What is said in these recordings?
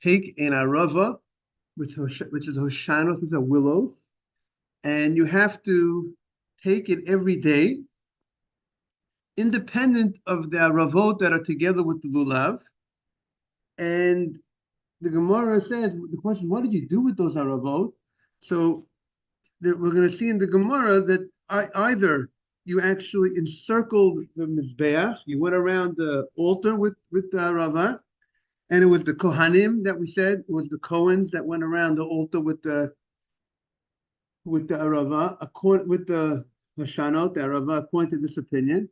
take an arava, which is hoshanos, which are willows, and you have to take it every day, independent of the aravot that are together with the lulav. And the Gemara says, the question, what did you do with those aravot? So we're going to see in the Gemara that either you actually encircled the mizbeach, you went around the altar with the arava, and it was the Kohanim that we said, it was the Kohens that went around the altar with the arava, with the Hashanot, the arava, according to this opinion.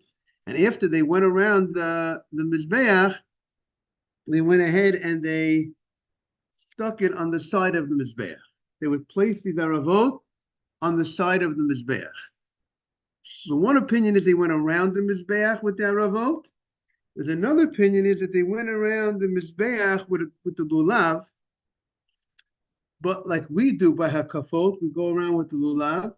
And after they went around the mizbeach, they went ahead and they stuck it on the side of the mizbeach. They would place these aravot on the side of the mizbeach. So one opinion is they went around the mizbeach with the aravot. There's another opinion is that they went around the mizbeach with the lulav, but like we do by hakafot, we go around with the lulav,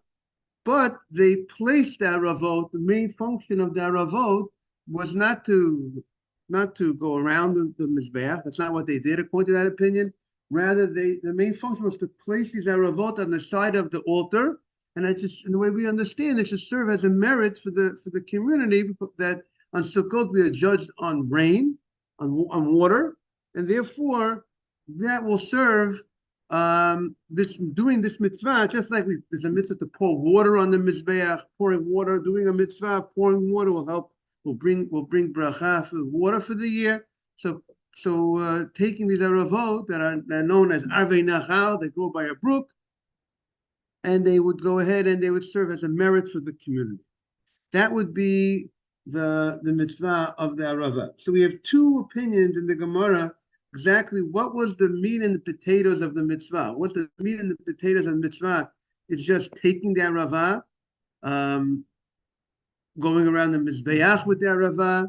but they placed the aravot. The main function of the aravot was not to go around the mizbeach. That's not what they did according to that opinion. Rather, the main function was to place these aravot on the side of the altar, and the way we understand it, should serve as a merit for the community that on Sukkot we are judged on rain, on water, and therefore that will serve doing this mitzvah, just like there's a mitzvah to pour water on the mizbeach, pouring water, doing a mitzvah, pouring water will bring bracha for the water for the year. So taking these aravot that are known as arvei nachal, they go by a brook, and they would go ahead and they would serve as a merit for the community. That would be the mitzvah of the arava. So we have two opinions in the Gemara exactly what was the meat and the potatoes of the mitzvah. What's the meat and the potatoes of the mitzvah? It's just taking the arava, going around the mizbeach with the arava,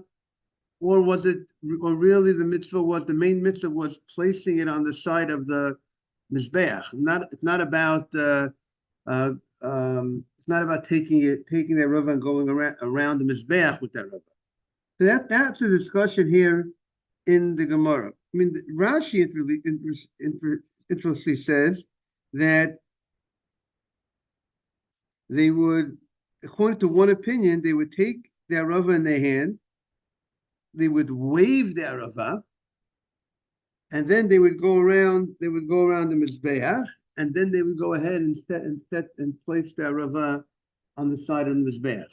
or really the main mitzvah was placing it on the side of the mizbeach. It's not about taking the arava and going around the mizbeach with that arava. So that's a discussion here in the Gemara. I mean, Rashi interestingly says that they would, according to one opinion, they would take the arava in their hand, they would wave the arava, and then they would go around the mizbeach, and then they would go ahead and place the arava on the side of the mizbeach.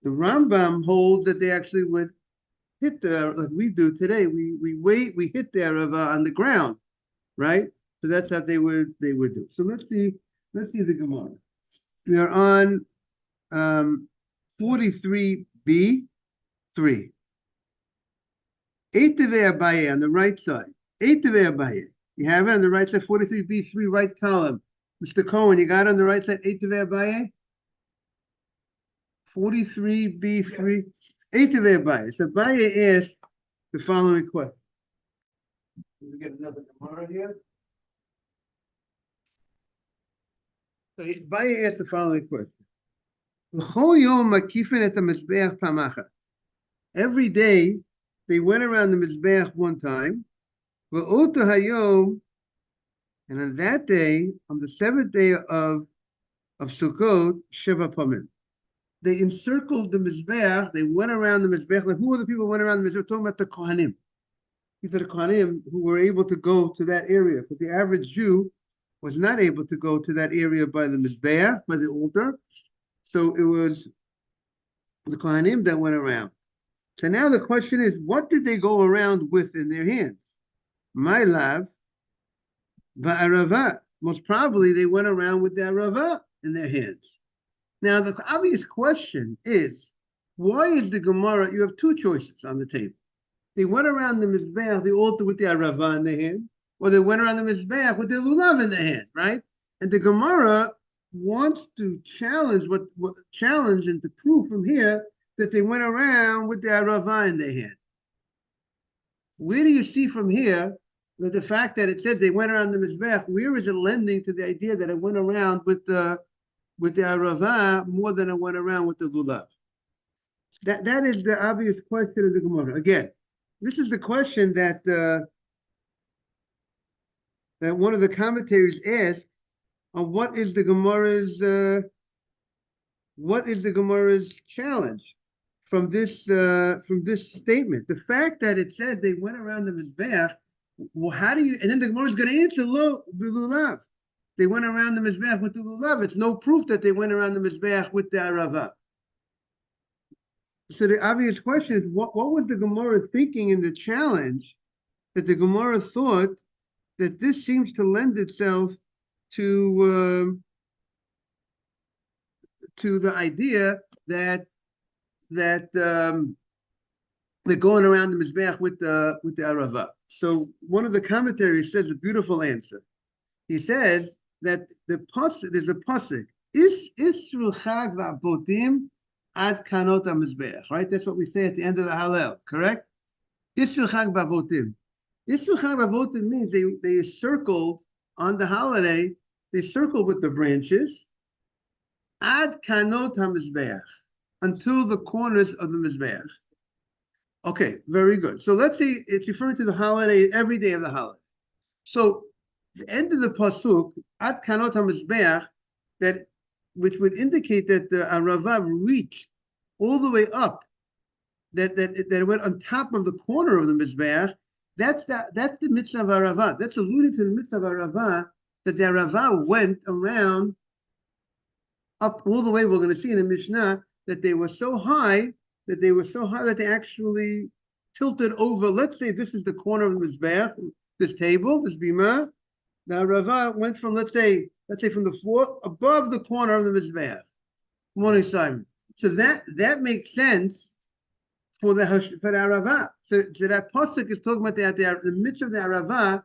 The Rambam holds that they actually would hit like we do today. We hit the arava on the ground, right? So that's how they would do. So let's see the Gemara. We are on 43b 3. Eiteve Abaye on the right side. Eiteve Abaye. You have it on the right side, 43b 3, right column. Mr. Cohen, you got it on the right side, Eiteve Abaye? 43b 3. Eiteve Abaye. So Abaye asked the following question. We get another Gemara here. So Abaye asked the following question. Every day they went around the mizbeach one time, and on that day, on the 7th day of Sukkot, Sheva Pamim, they encircled the mizbeach. They went around the mizbeach. Like, who were the people who went around the mizbeach? We're talking about the Kohanim. These are the Kohanim who were able to go to that area, but the average Jew was not able to go to that area by the mizbeach, by the altar. So it was the Kohanim that went around. So now the question is, what did they go around with in their hands? My love, ba'arava. Most probably they went around with the arava in their hands. Now the obvious question is, why is the Gemara, you have two choices on the table. They went around the mizbeach, the altar, with the arava in their hand, or they went around the mizbeach with the lulav in their hand, right? And the Gemara wants to challenge and to prove from here that they went around with the arava in their hand. Where do you see from here that the fact that it says they went around the mizbeach, where is it lending to the idea that it went around with the arava more than it went around with the lulav? That is the obvious question of the Gemara. Again, this is the question that that one of the commentaries asked, what is the Gemara's challenge from this statement? The fact that it says they went around the mizbeach. Well, how do you? And then the Gemara is going to answer, lo b'lulav. They went around the mizbeach with the lulav. It's no proof that they went around the mizbeach with the arava. So the obvious question is, what was the Gemara thinking in the challenge that the Gemara thought that this seems to lend itself to the idea that they're going around the mizbeach with the arava. So one of the commentaries says a beautiful answer. He says that there's a pasuk, Isru chag va'avotim ad kanot hamizbeach. Right, that's what we say at the end of the Hallel. Correct? Isru chag va'avotim. Isru chag va'avotim means they circled on the holiday. They circled with the branches ad kanot hamizbeach, until the corners of the mizbeach. Okay, very good. So let's say it's referring to the holiday, every day of the holiday. So the end of the pasuk, ad kanot hamizbeach, which would indicate that the arava reached all the way up, that it went on top of the corner of the mizbeach. That's the mitzvah of arava. That's alluding to the mitzvah of arava, that the arava went around up all the way. We're going to see in the Mishnah that they were so high that they actually tilted over. Let's say this is the corner of the mizbeach, this table, this bima. The arava went from let's say from the floor above the corner of the mizbeach. Morning, Simon. So that makes sense for the arava. So that pasuk is talking about the mitzvah of the arava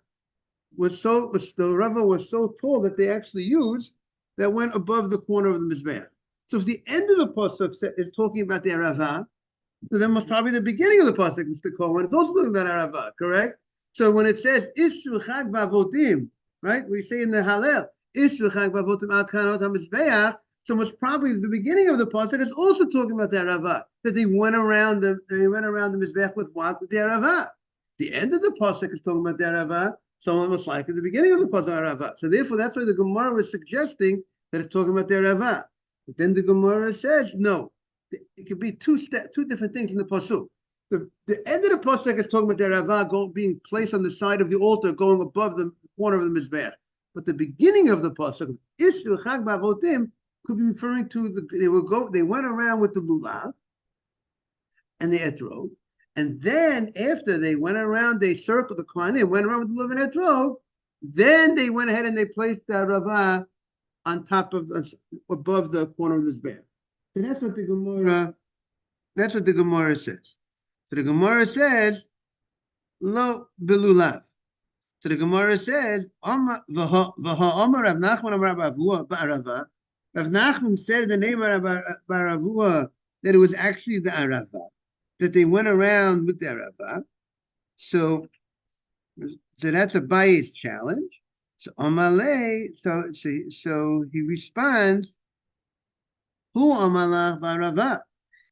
the arava was so tall that they actually used that went above the corner of the mizbeach. So if the end of the pasuk is talking about the arava, so then probably the beginning of the pasuk, Mr. Cohen, it's also talking about arava, correct? So when it says Isru chag ba'avotim, right? We say in the Hallel, Isru chag ba'avotim al kanot hamizbeach. So most probably the beginning of the pasuk is also talking about the arava, that they went around the mizbeach with what? With the arava. The end of the pasuk is talking about the arava. Someone was like at the beginning of the pasuk arava. So therefore, that's why the Gemara was suggesting that it's talking about the arava. But then the Gemara says, no, it could be two different things in the pasuk. The end of the pasuk is talking about the arava being placed on the side of the altar, going above the corner of the mizbeach. But the beginning of the pasuk, Isru chag ba'avotim, could be referring to they went around with the lulav and the etrog, and then after they went around, they circled the kohanim, went around with the lulav and etrog. Then they went ahead and they placed the arava on top of above the corner of this bear. So that's what the Gemara says. So the Gemara says, lo belulav. So the Gemara says, Amar Rav Nachman Amar Bavua ba'arava. Rav Nachman said the name of Baravua that it was actually the arava, that they went around with the arava. So that's a biased challenge. So Amalei, so he responds, Hu Amalach Barava.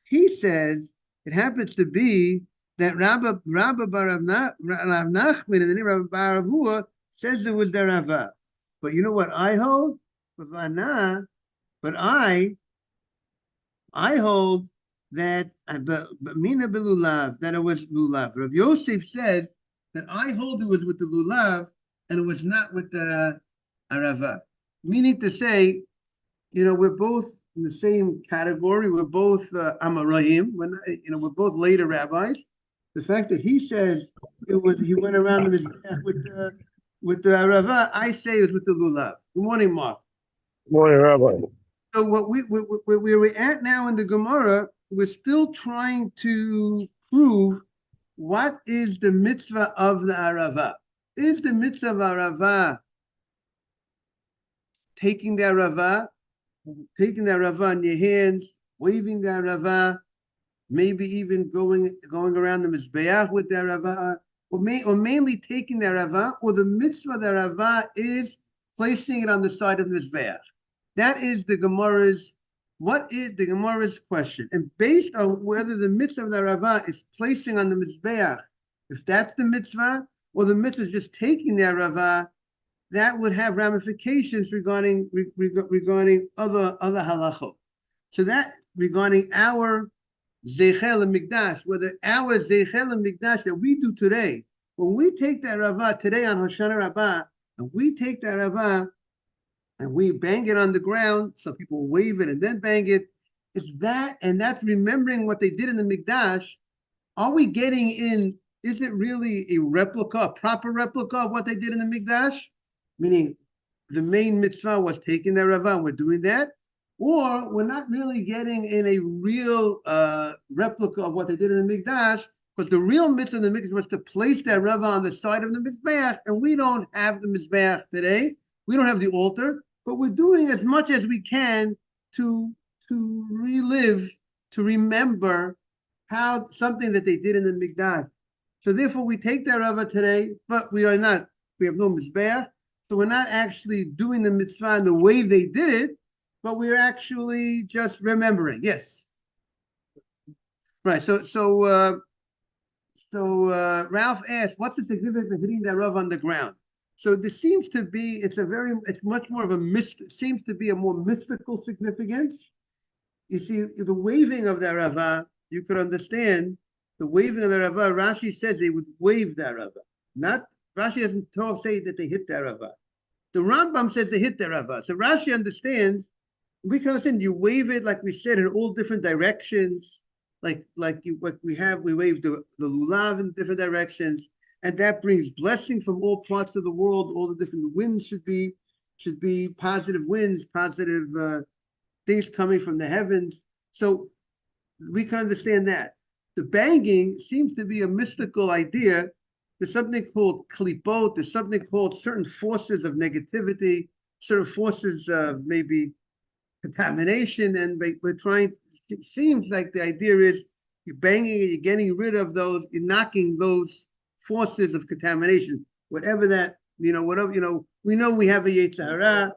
He says it happens to be that Rabba Rav Nachman and the name of Baravua says it was the Rava. But you know what I hold? But I hold that Mina Belulav, that it was Lulav. Rav Yosef said that I hold it was with the Lulav and it was not with the arava. Meaning to say, we're both in the same category. We're both Amarahim. We're both later rabbis. The fact that he says he went around with the arava, I say it was with the lulav. Good morning, Mark. Good morning, Rabbi. So where we're at now in the Gemara, we're still trying to prove what is the mitzvah of the arava. Is the mitzvah of arava taking the arava in your hands, waving the arava, maybe even going around the mizbeach with the arava, or mainly taking the arava, or the mitzvah of the arava is placing it on the side of the mizbeach? That is the Gemara's. What is the Gemara's question? And based on whether the mitzvah of the arava is placing on the mizbeach, if that's the mitzvah, or the mitzvah is just taking the arava that would have ramifications regarding other halachot. So that regarding our Zeichel and Mikdash, whether our Zeichel and Mikdash that we do today, when we take that Ravah today on Hoshana Rabbah, and we take that Ravah and we bang it on the ground, some people wave it and then bang it, it's that, and that's remembering what they did in the Mikdash. Are we getting in, is it really a replica, a proper replica of what they did in the Mikdash? Meaning the main mitzvah was taking that Ravah, and we're doing that, or we're not really getting in a real replica of what they did in the Mikdash, because the real mitzvah in the Mikdash was to place that Ravah on the side of the Mizbeach, and we don't have the Mizbeach today. We don't have the altar, but we're doing as much as we can to relive, to remember how something that they did in the Mikdash. So therefore, we take that Ravah today, but we have no Mizbeach, so we're not actually doing the mitzvah in the way they did it, but we're actually just remembering. Yes. Right. So Ralph asked, what's the significance of hitting that Ravah on the ground? So this seems to be, it's much more of seems to be a more mystical significance. You see, the waving of that Ravah, you could understand the waving of the Ravah. Rashi says they would wave that Ravah. Rashi doesn't say that they hit that Ravah. The Rambam says they hit the Ravah. So Rashi understands, we can understand you wave it, like we said, in all different directions. We wave the lulav in different directions, and that brings blessing from all parts of the world. All the different winds should be positive winds, positive things coming from the heavens. So we can understand that. The banging seems to be a mystical idea. There's something called klipot. There's something called certain forces of negativity, certain forces of maybe contamination, and we're trying. It seems like the idea is you're banging it, you're getting rid of those, you're knocking those forces of contamination, whatever that, we know we have a Yetzer Hara,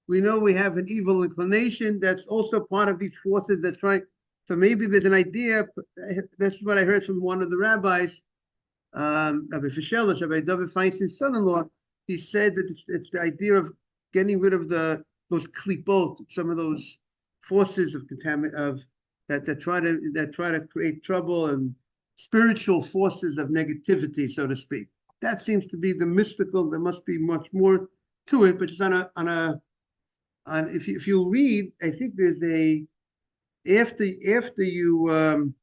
we know we have an evil inclination that's also part of these forces that's trying. So maybe there's an idea. That's what I heard from one of the rabbis, Rabbi Fishelis, Rabbi David Feinstein's son-in-law. He said that it's the idea of getting rid of those klipot, some of those forces of that try to create trouble, and spiritual forces of negativity, so to speak. That seems to be the mystical. There must be much more to it, but just if you read, I think there's after you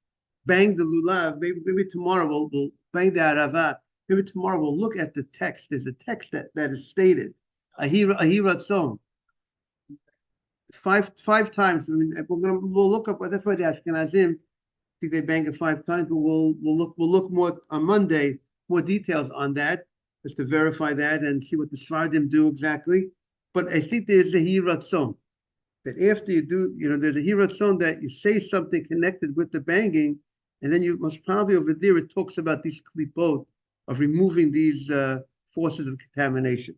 bang the lulav, maybe tomorrow we'll bang the aravah. Maybe tomorrow we'll look at the text. There's a text that is stated, ahiratzon, five times. I mean, we'll look up. That's why the Ashkenazim think they bang it 5 times, but we'll look more on Monday, more details on that, just to verify that and see what the Sfardim do exactly. But I think there's a hiratzon, that after you do, there's a hiratzon that you say something connected with the banging, and then you must probably over there, it talks about these klipot, of removing these forces of contamination.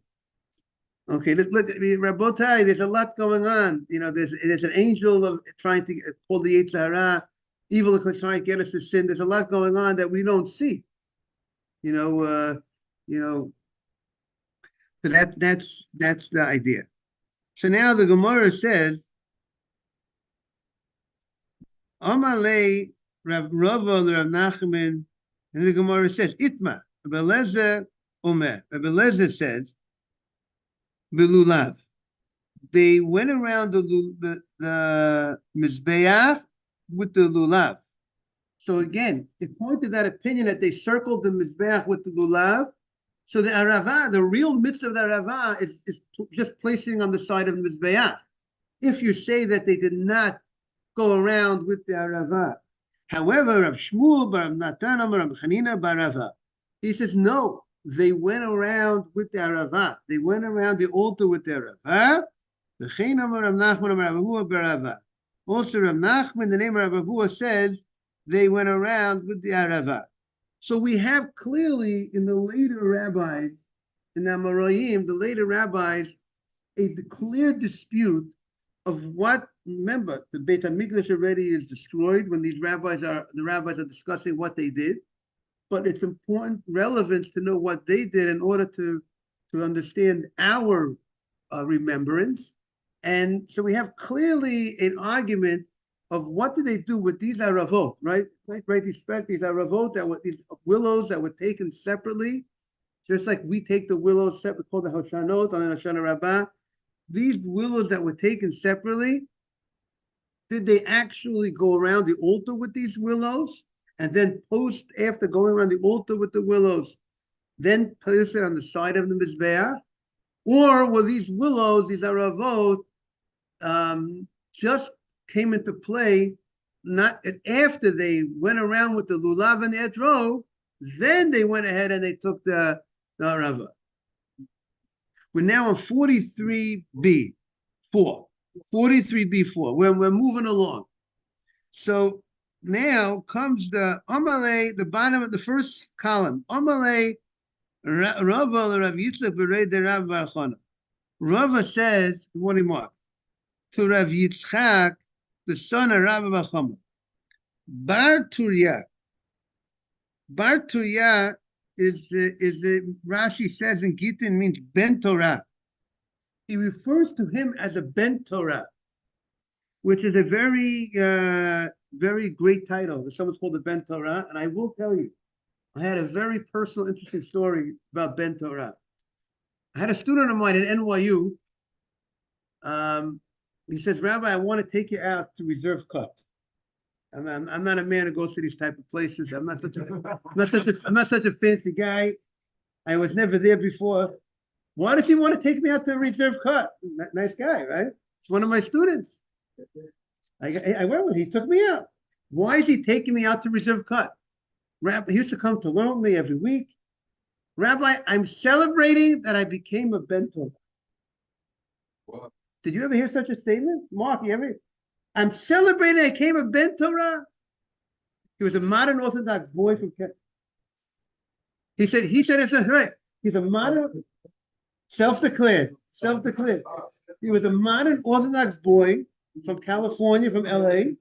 Okay, let's look at Rabotai. There's a lot going on. There's an angel of trying to call the Yetzer Hara, evil trying to get us to sin. There's a lot going on that we don't see. So that's the idea. So now the Gemara says, Amalei Rav Rava Rav Nachman, and the Gemara says, Itma, Rabbi Eliezer Omer. Rabbi Eliezer says, Bilulav. They went around the Mizbeach with the lulav. So again, according to that opinion that they circled the Mizbeach with the lulav, so the aravah, the real mitzvah of the aravah is just placing on the side of the Mizbeach. If you say that they did not go around with the aravah. However, Rav Shmuel bar Rav Natan amar Rav Chanina bar Rava, he says, no, they went around with the aravah. They went around the altar with the aravah. V'chein amar Rav Nachman amar Rav Avua bar Rava. Also, Rav Nachman, the name of Rav Avua, says they went around with the aravah. So we have clearly in the later rabbis, in the Amoraim, the later rabbis, a clear dispute of what. Remember, the Beit HaMikdash already is destroyed when the rabbis are discussing what they did. But it's important relevance to know what they did in order to to understand our remembrance. And so we have clearly an argument of what did they do with these aravot, right? Right, these aravot that were these willows that were taken separately, just like we take the willows separate, called the Hoshanot on the Hoshana Rabbah. These willows that were taken separately, did they actually go around the altar with these willows and then post after going around the altar with the willows, then place it on the side of the Mizbeach? Or were these willows, these aravot, just came into play not after they went around with the lulav and the etrog, then they went ahead and they took the arava. We're now on 43b, 4. 43b4. We're moving along. So now comes the Amalei, the bottom of the first column. Amalei Rava Rav Yitzchak Berei de Rav Bar Chana. Rava says, what he marked, to Rav Yitzchak, the son of Rav Bar Chana. Bar Turya. Bar Turya is Rashi says in Gittin means Ben Torah. He refers to him as a Ben Torah, which is a very, very great title. Someone's called a Ben Torah, and I will tell you, I had a very personal, interesting story about Ben Torah. I had a student of mine at NYU. He says, Rabbi, I want to take you out to Reserve Cup. I'm not a man who goes to these type of places. I'm not such a fancy guy. I was never there before. Why does he want to take me out to Reserve Cut? Nice guy, right? It's one of my students. I went with him. He took me out. Why is he taking me out to Reserve Cut? Rabbi, he used to come to learn with me every week. Rabbi, I'm celebrating that I became a Ben Torah. Wow. Did you ever hear such a statement? Mark, you ever? I'm celebrating I became a Ben Torah. He was a modern Orthodox boy from Kenya. He said it's right. He's a modern, self-declared. He was a modern Orthodox boy from California, from LA.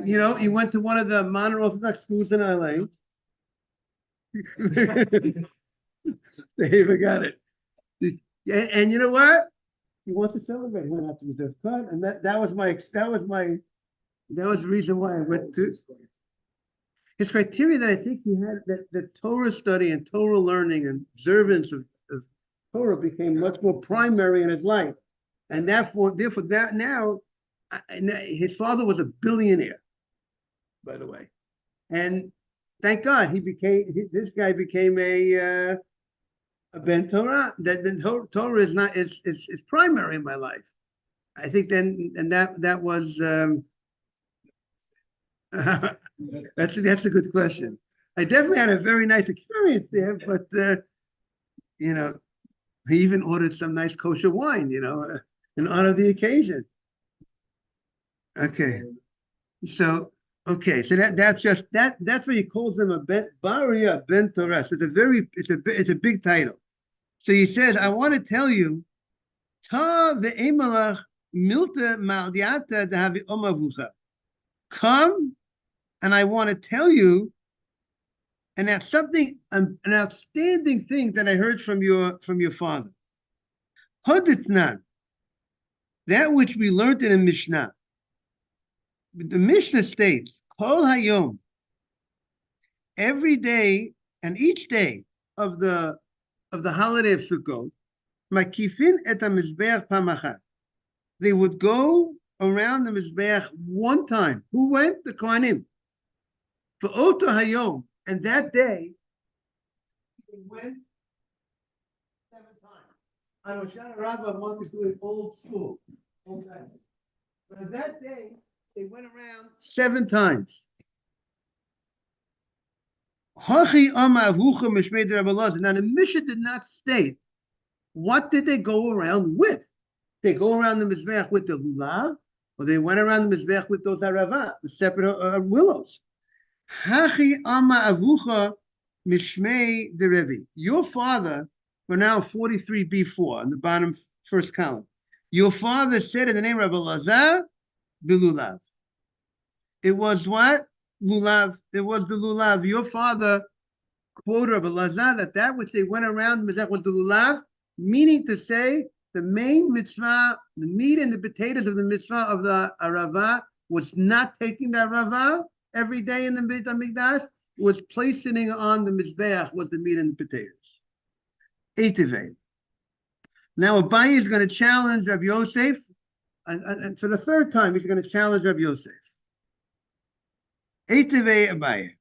You know, he went to one of the modern Orthodox schools in LA. They even got it. And you know what? He wants to celebrate. He went out to Reserve Cut, and that was the reason why I went to. His criteria that I think he had, that Torah study and Torah learning and observance of Torah became much more primary in his life, and therefore that now, his father was a billionaire, by the way, and thank God this guy became a Ben Torah. That the Torah is primary in my life. I think that was that's a good question. I definitely had a very nice experience there, but you know, he even ordered some nice kosher wine, you know, in honor of the occasion. Okay, so that's what he calls them, a Ben Baria Ben Torah. So it's a big title. So he says, I want to tell you, Ta ve'emalach milta maldiata dahavi omavucha. Come, and I want to tell you, and that's something, an outstanding thing that I heard from your father. Hoditnan, that which we learned in the Mishnah. The Mishnah states, Kol Hayom, every day and each day of the holiday of Sukkot, Makifin et HaMizbeach Pamachat. They would go around the Mizbeach one time. Who went? The Kohanim. For Oto Hayom, and that day, they went 7 times. I know Shana Rabbah wanted to do it old school. But that day, they went around 7 times. Now the Mishnah did not state what did they go around with. They go around the Mizbeach with the lulav, or they went around the Mizbeach with those aravah, the separate willows. Hachi ama avucha mishmei the Rebbe. Your father, we're now 43b4 on the bottom first column. Your father said in the name of Elazar, bilulav. It was what? Lulav. It was the lulav. Your father quote of Elazar that which they went around was the lulav, meaning to say the main mitzvah, the meat and the potatoes of the mitzvah of the arava was not taking the arava every day in the Beit HaMikdash, was placing it on the mizbeach, was the meat and the potatoes. Eitivei. Now Abaye is going to challenge Rav Yosef, and for the third time he's going to challenge Rav Yosef. Eitivei Abaye.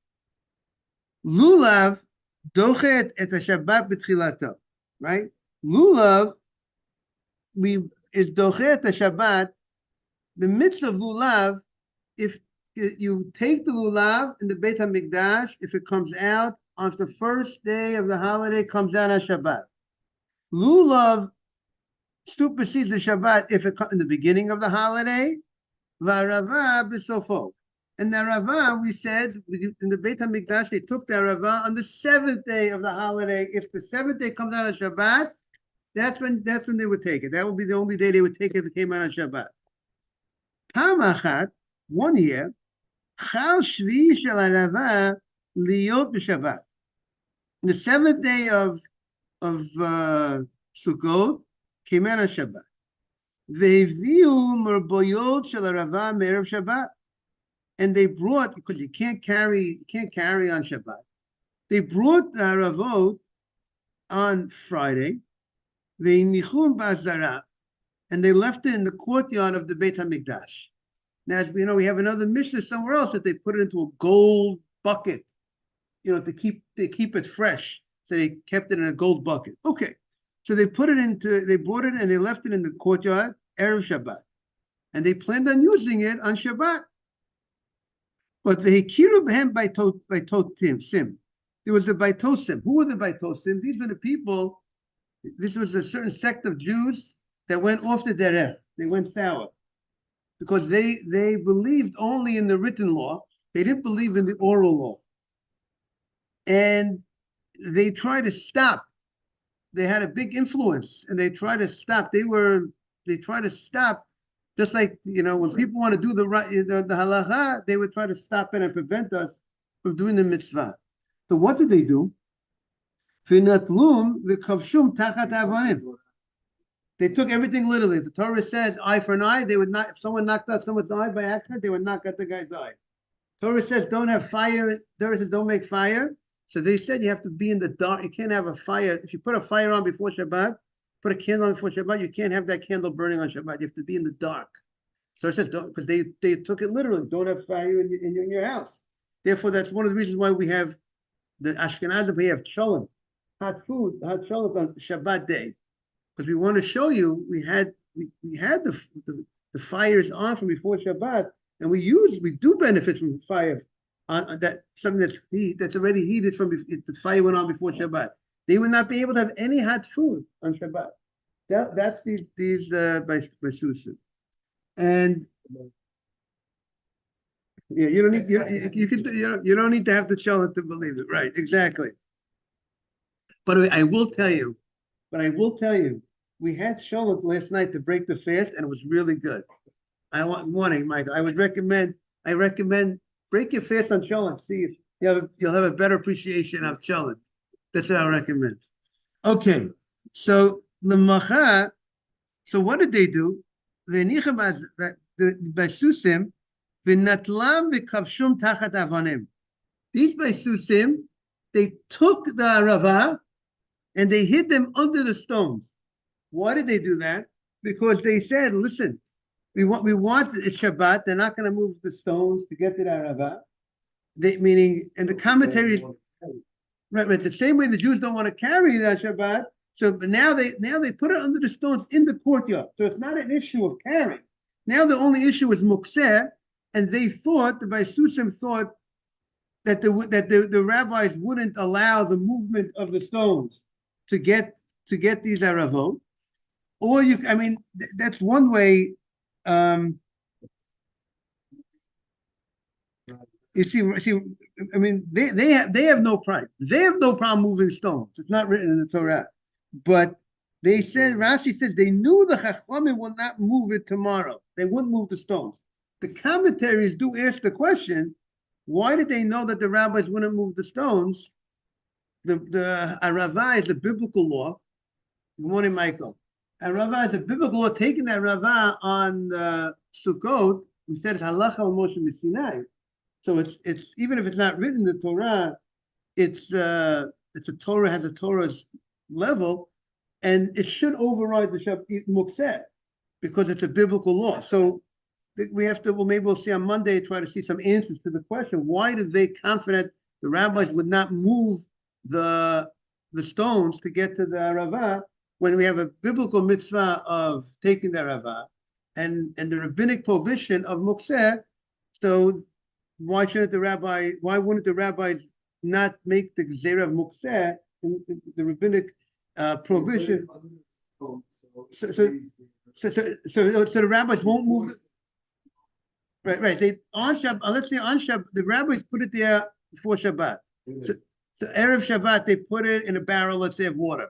Lulav dochet et Shabbat b'tchilato. Right? Lulav is dochet the Shabbat. The mitzvah of lulav, if you take the lulav in the Beit HaMikdash, if it comes out on the first day of the holiday, comes out on Shabbat. Lulav supersedes the Shabbat if it comes in the beginning of the holiday. V'arava b'sofo. And the arava, we said, in the Beit HaMikdash, they took the arava on the seventh day of the holiday. If the seventh day comes out on Shabbat, that's when they would take it. That would be the only day they would take it if it came out on Shabbat. Pamachat, 1 year, Chal Shvi Shel Arava Liot b'Shabbat. The seventh day of Sukkot came out on Shabbat. Ve'viu merboyot shel Arava me'erev Shabbat, and they brought, because you can't carry on Shabbat. They brought the aravot on Friday. Ve'nichum ba'azara, and they left it in the courtyard of the Beit HaMikdash. Now, as we know, we have another Mishnah somewhere else that they put it into a gold bucket, to keep it fresh. So they kept it in a gold bucket. Okay, so they brought it and they left it in the courtyard erev Shabbat, and they planned on using it on Shabbat. But the hikiru b'hem by sim. There was the baitosim. Who were the baitosim? These were the people. This was a certain sect of Jews that went off the derech. They went sour because they believed only in the written law. They didn't believe in the oral law, and they tried to stop. They had a big influence, and they tried to stop. They tried to stop, just like when people want to do the halacha, they would try to stop it and prevent us from doing the mitzvah. So what did they do? They took everything literally. The Torah says eye for an eye. They would not, if someone knocked out someone's eye by accident, they would knock out the guy's eye. Torah says don't have fire. Torah says don't make fire. So they said you have to be in the dark. You can't have a fire. If you put a fire on before Shabbat, put a candle on before Shabbat, you can't have that candle burning on Shabbat. You have to be in the dark. So it says don't, because they took it literally. Don't have fire in your house. Therefore, that's one of the reasons why we have the Ashkenazim. We have cholent, hot cholent on Shabbat day, because we want to show you we had the fires on from before Shabbat, and we do benefit from fire on that, something that's already heated from the fire went on before Shabbat. They would not be able to have any hot food on Shabbat. That's these by Susan. And yeah, you don't need you don't need to have the cholent to believe it, right? Exactly. But I will tell you, we had cholent last night to break the fast, and it was really good. Morning, Michael. I recommend break your fast on cholent. See if you'll have a better appreciation of cholent. That's what I recommend. Okay, so l'macha. So what did they do? The basusim v'natlam v'kavshum tachat avonim. These basusim, they took the arava and they hid them under the stones. Why did they do that? Because they said, listen, we want it's Shabbat. They're not going to move the stones to get to the arava. Meaning, and the commentaries, right? The same way the Jews don't want to carry that Shabbat. So now they put it under the stones in the courtyard. So it's not an issue of carrying. Now the only issue is mukseh, and they thought, the Baisusim thought that the rabbis wouldn't allow the movement of the stones to get these aravot. Or that's one way. You see, they have no problem. They have no problem moving stones. It's not written in the Torah. But they said, Rashi says, they knew the Chachamim will not move it tomorrow. They wouldn't move the stones. The commentaries do ask the question, why did they know that the rabbis wouldn't move the stones? the Arava is a biblical law. Good morning, Michael. Arava is a biblical law. Taking that Rava on Sukkot, we said it's halacha al Moshe Sinai. So it's even if it's not written in the Torah, it's a Torah, has a Torah's level, and it should override the Mukseh because it's a biblical law. So we have to, well, maybe we'll see on Monday, try to see some answers to the question: why did they confident the rabbis would not move the stones to get to the Rava when we have a biblical mitzvah of taking the Rava and the rabbinic prohibition of Mukseh? So why wouldn't the rabbis not make the Gzeira of Mukseh in the rabbinic prohibition? So the rabbis won't move. Right. They on Shabbat. Let's say on Shabbat, the rabbis put it there before Shabbat. So Erev Shabbat, they put it in a barrel, let's say, of water,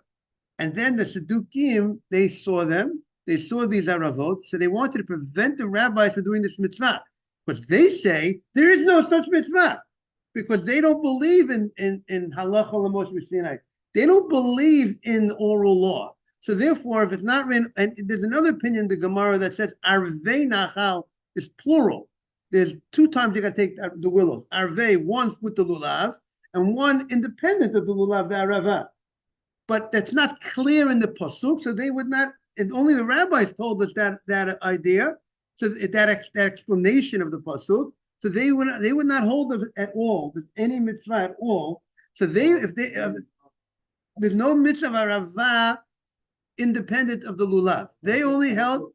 and then the Sadukim, they saw them. They saw these aravot, so they wanted to prevent the rabbis from doing this mitzvah, because they say there is no such mitzvah, because they don't believe in halacha l'moshe Sinai. They don't believe in oral law. So therefore, if it's not written, and there's another opinion in the Gemara that says arvei nachal is plural. There's 2 times you got to take the willows. Arvei, once with the lulav, and one independent of the lulav, the arava. But that's not clear in the pasuk, so they would not. And only the rabbis told us that idea, so that explanation of the pasuk. So they would not hold of it at all, any mitzvah at all. So there's no mitzvah arava independent of the lulav. They only held.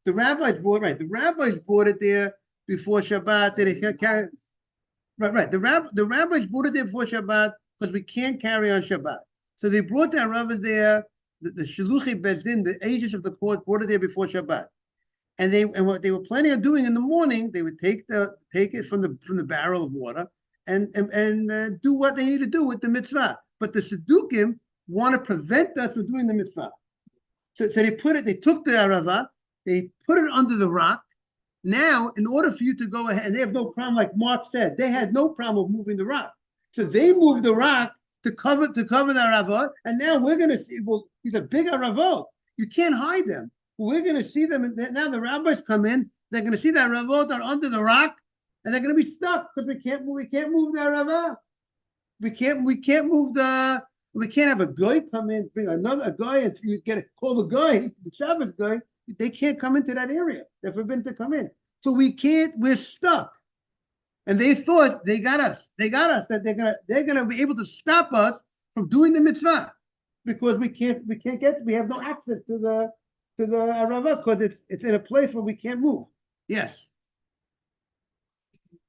The rabbis bought it there before Shabbat. They carry right. The rabbis bought it there before Shabbat because we can't carry on Shabbat. So they brought the rabbis there. The Shiluchi Bezdin, the agents of the court, brought it there before Shabbat. And what they were planning on doing in the morning, they would take it from the barrel of water and do what they need to do with the mitzvah. But the Sadukim want to prevent us from doing the mitzvah. So they took the arava. They put it under the rock. Now, in order for you to go ahead, and they have no problem, like Mark said, they had no problem with moving the rock. So they moved the rock to cover the aravot, and now we're going to see, well, these are big aravot. You can't hide them. We're going to see them, and now the rabbis come in, they're going to see the aravot are under the rock, and they're going to be stuck, because we can't move the aravot. We can't have a guy come in, bring a guy, and you call the guy, the Shabbos guy. They can't come into that area. They're forbidden to come in. So we're stuck. And they thought they got us. That they're gonna be able to stop us from doing the mitzvah. Because we have no access to the Arava, because it's in a place where we can't move. Yes.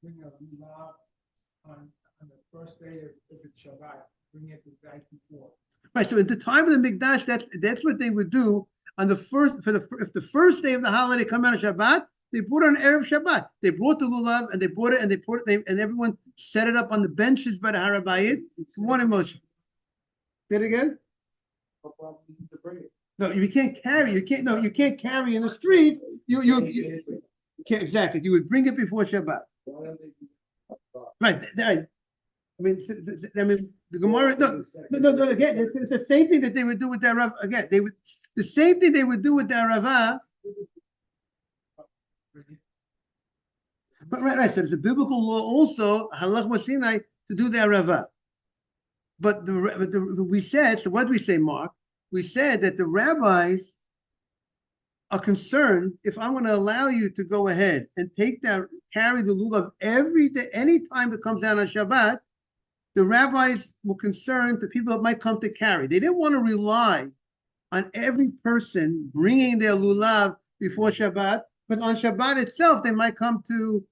On the first day of Shabbat, bring it the night before. Right. So at the time of the Mikdash, that's what they would do. On the first, if the first day of the holiday come out of Shabbat, they brought it on Erev Shabbat. They brought the lulav and they brought it and everyone set it up on the benches by the Harabayit. One emotion. Say it again. No, you can't carry. You can't carry in the street. You can't, exactly. You would bring it before Shabbat. Right. I mean, the Gemara. No. Again, it's the same thing that they would do with their Rav. Again, the same thing they would do with their Rava. But right. So it's a biblical law also, halach Sinai, to do their Rava. But we said. So what did we say, Mark? We said that the rabbis are concerned if I'm going to allow you to go ahead and carry the lulav every day, any time it comes down on Shabbat. The rabbis were concerned that people that might come to carry. They didn't want to rely on every person bringing their lulav before Shabbat, but on Shabbat itself, they might come to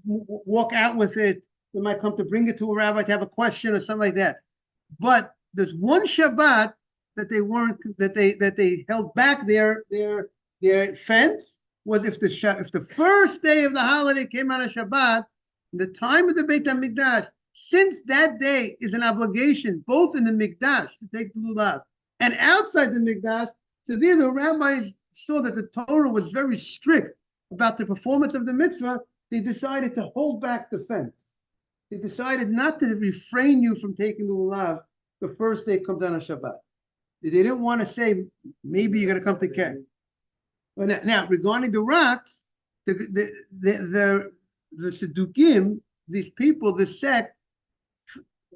walk out with it. They might come to bring it to a rabbi to have a question or something like that. But there's one Shabbat that they held back their fence was if the first day of the holiday came out of Shabbat, the time of the Beit HaMikdash. Since that day is an obligation, both in the Mikdash to take the lulav and outside the Mikdash, so there the rabbis saw that the Torah was very strict about the performance of the mitzvah. They decided to hold back the fence. They decided not to refrain you from taking the lulav the first day it comes on a Shabbat. They didn't want to say, maybe you're going to come to camp. But now, regarding the rocks, the Siddukim, these people, this sect,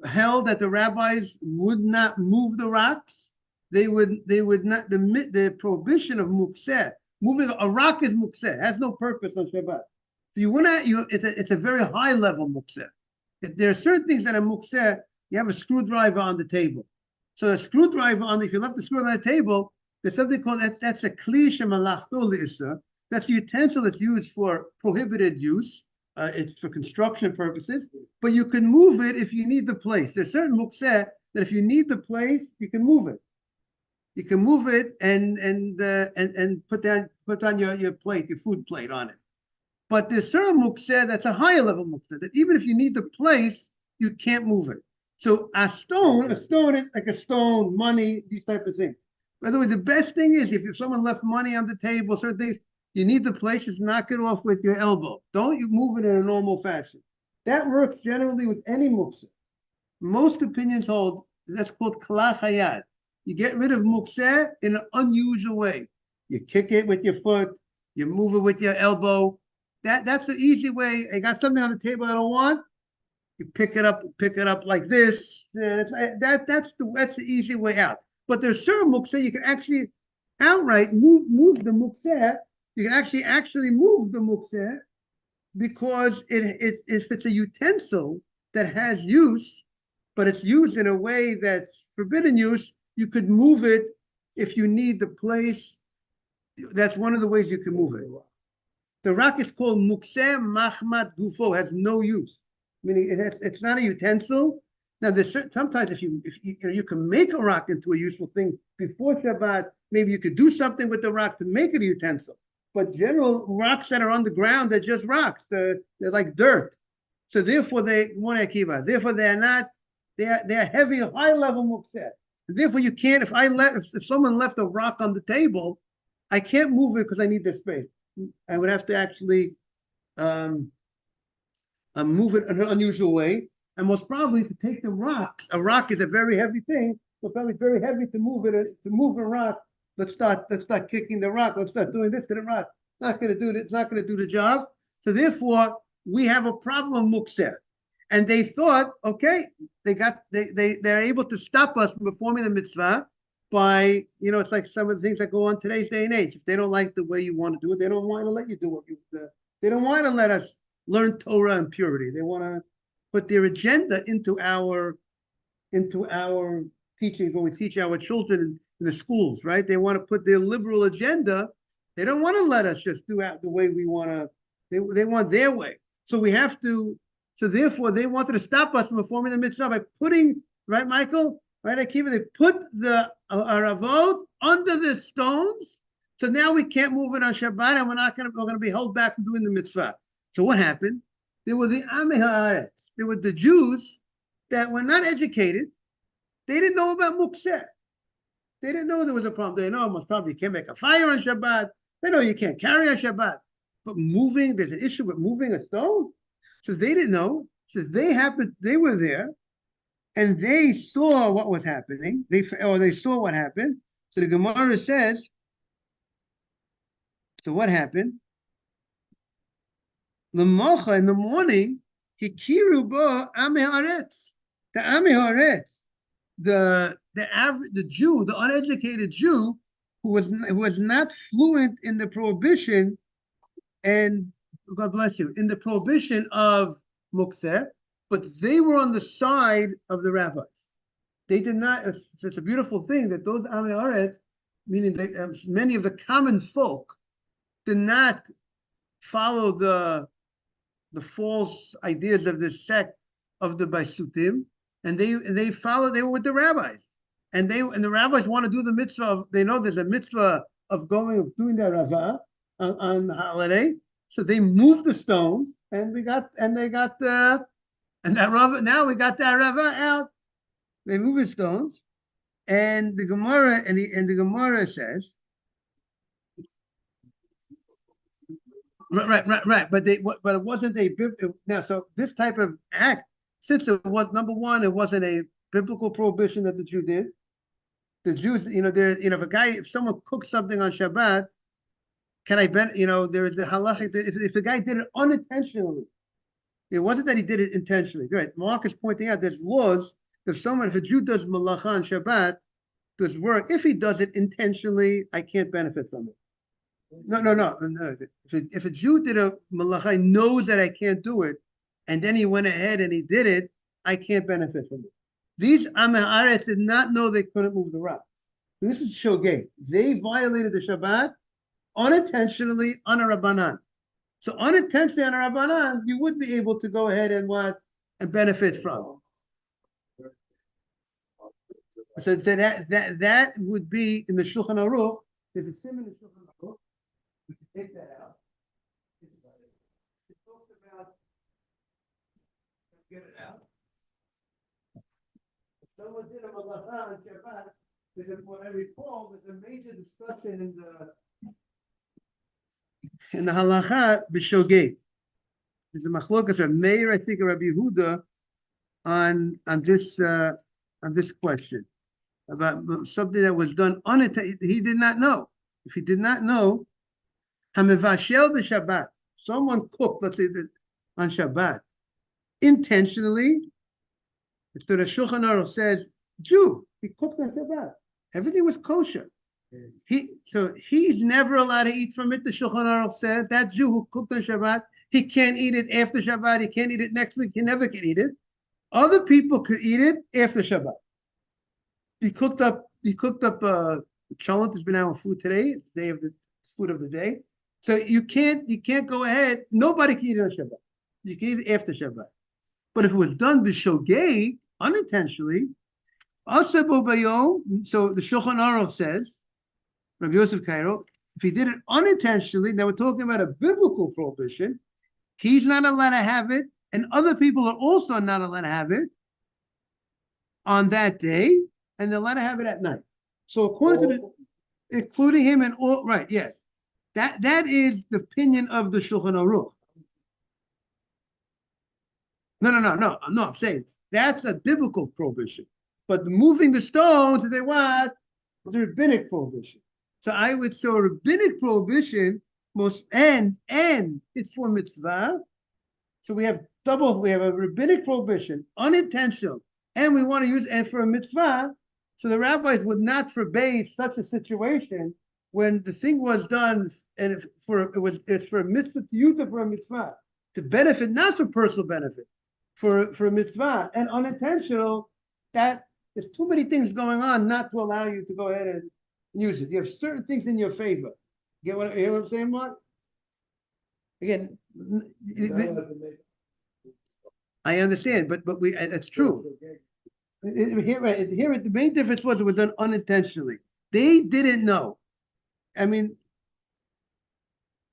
held that the rabbis would not move the rocks. They would not, the prohibition of mukseh, moving a rock is mukseh, has no purpose on Shabbat. You want to, it's a very high level mukseh. There are certain things that are mukseh, you have a screwdriver on the table. So a screwdriver if you left the screw on the table, there's something called, that's a kli shemalachto l'issa. That's a utensil that's used for prohibited use. It's for construction purposes, but you can move it if you need the place. There's certain mukseh that if you need the place, you can move it. You can move it and put on your plate, your food plate on it. But there's certain mukseh that's a higher level mukseh that even if you need the place, you can't move it. So a stone is like a stone, money, these type of things. By the way, the best thing is if someone left money on the table, certain things, you need the place, just knock it off with your elbow. Don't you move it in a normal fashion. That works generally with any mukseh. Most opinions hold that's called kala chayad. You get rid of mukseh in an unusual way. You kick it with your foot, you move it with your elbow. That's the easy way. I got something on the table I don't want. You pick it up like this. That's the easy way out. But there's certain mukseh you can actually outright move the mukseh. You can actually move the mukseh because if it's a utensil that has use, but it's used in a way that's forbidden use, you could move it if you need the place. That's one of the ways you can move it. The rock is called mukseh machmat gufo, has no use. Meaning it's not a utensil. Now there's sometimes if you can make a rock into a useful thing before Shabbat, maybe you could do something with the rock to make it a utensil. But general rocks that are on the ground, they're just rocks. They're like dirt. So therefore therefore they're heavy, high level mukseh. Therefore you can't, if someone left a rock on the table, I can't move it because I need the space. I would have to actually move it in an unusual way, and most probably to take the rocks. A rock is a very heavy thing, so probably very heavy to move it. To move a rock, let's start kicking the rock. Let's start doing this to the rock. It's not going to do it. It's not going to do the job. So therefore, we have a problem of mukseh. And they thought, okay, they're able to stop us from performing the mitzvah by, it's like some of the things that go on today's day and age. If they don't like the way you want to do it, they don't want to let you do what you. They don't want to let us learn Torah and purity. They want to put their agenda into our teachings when we teach our children in the schools, right? They want to put their liberal agenda. They don't want to let us just do it the way we want to. They want their way. So we have to. So therefore, they wanted to stop us from performing the mitzvah by putting, right, Michael, right, Akiva, they put the aravot under the stones. So now we can't move it on Shabbat, and we're going to be held back from doing the mitzvah. So what happened? There were the Amei Haaretz. There were the Jews that were not educated. They didn't know about mukseh. They didn't know there was a problem. They know most probably you can't make a fire on Shabbat. They know you can't carry on Shabbat. But there's an issue with moving a stone. So they didn't know. So they were there, and they saw what was happening. They saw what happened. So the Gemara says, so what happened? L'mocha, in the morning, hikiru bo Amei Haaretz. The Amei Haaretz, the Jew, the uneducated Jew, who was not fluent in the prohibition, and God bless you, in the prohibition of mukseh, but they were on the side of the rabbis. They did not. It's a beautiful thing that those Amei Haaretz, meaning many of the common folk, did not follow the false ideas of this sect of the Baisutim, and they were with the rabbis, and the rabbis want to do the mitzvah. They know there's a mitzvah of doing the rava on the holiday, so they moved the stone, and we got that rava. Now we got that rava out. They moved the stones, and the Gemara and the Gemara says. Right. But it wasn't a now. So this type of act since it was, number one, it wasn't a biblical prohibition that the Jew did. The Jews, if someone cooks something on Shabbat, can I bet, there is the halachic, if the guy did it unintentionally, it wasn't that he did it intentionally. Right. Mark is pointing out there's laws. If a Jew does malacha on Shabbat, does work, if he does it intentionally, I can't benefit from it. No. If a Jew did a malacha, knows that I can't do it, and then he went ahead and he did it, I can't benefit from it. These Amaharetz did not know they couldn't move the rock. So this is shogeg. They violated the Shabbat unintentionally on a Rabbanan. So unintentionally on a Rabbanan, you would be able to go ahead and benefit from. So that would be in the Shulchan Aruch. There's a sim in the Shulchan Aruch. We can take that out. It talks about, get it out. If someone did a malacha on Shabbat, what I recall, there's a major discussion in the halacha b'shogeg. There's a machlokas of Meir, I think, of Rabbi Yehuda on this question about something that was done unintentionally. He did not know. If he did not know, hamevashel b'Shabbat, someone cooked, let's say on Shabbat, intentionally. So the Shulchan Aruch says, Jew, he cooked on Shabbat. Everything was kosher. He's never allowed to eat from it. The Shulchan Aruch said that Jew who cooked on Shabbat, he can't eat it after Shabbat. He can't eat it next week. He never can eat it. Other people could eat it after Shabbat. He cooked up cholent has been our food today, day of the food of the day. So you can't go ahead. Nobody can eat it on Shabbat. You can eat it after Shabbat. But if it was done b'shogeg, unintentionally, asabo bayom. So the Shulchan Aruch says, Rabbi Yosef Cairo, if he did it unintentionally, now we're talking about a biblical prohibition. He's not allowed to have it, and other people are also not allowed to have it on that day, and they're allowed to have it at night. So according to including him and all, right? Yes, that is the opinion of the Shulchan Aruch. No. I'm saying that's a biblical prohibition, but moving the stones, they what? It's a rabbinic prohibition. So a rabbinic prohibition and it's for mitzvah. So we have a rabbinic prohibition, unintentional, and we want to use it for a mitzvah. So the rabbis would not forbade such a situation when the thing was done and it's for a mitzvah, to use it for a mitzvah, to benefit, not for personal benefit, for a mitzvah, and unintentional, that there's too many things going on not to allow you to go ahead and use it. You have certain things in your favor. You hear what I'm saying, Mark? Again, I understand, but it's true. Here, the main difference was it was done unintentionally. They didn't know. I mean,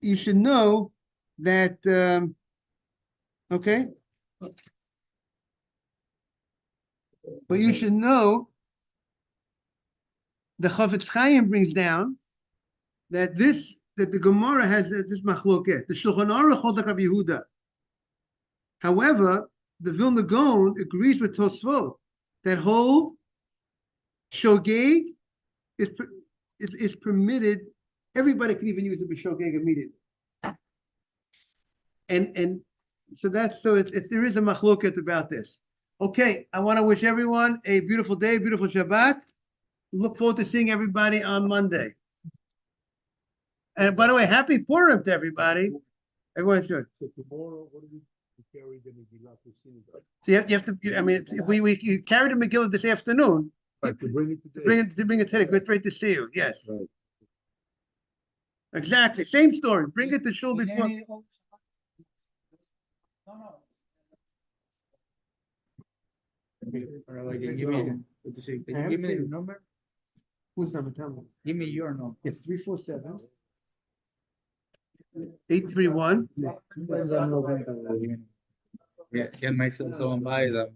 you should know that. Okay, but you should know the Chafetz Chaim brings down that the Gemara has this machloket. The Shulchan Aruch holds like Rabbi Yehuda. However, the Vilna Gaon agrees with Tosfot that whole shogeg is permitted. Everybody can even use it for shogeg immediately. And so there is a machloket about this. Okay, I want to wish everyone a beautiful day, beautiful Shabbat. Look forward to seeing everybody on Monday. And by the way, happy Purim to everybody. Everyone should. So tomorrow, what do we carry the Megillah to synagogue? So you have to. You carried the Megillah this afternoon. Right, to bring it today. To bring it today. Great to see you. Yes. Right. Exactly. Same story. Bring it to shul before. Give me the number. Whose number? Tell me. Give me your number. It's 347 831. Yeah, get myself so by them.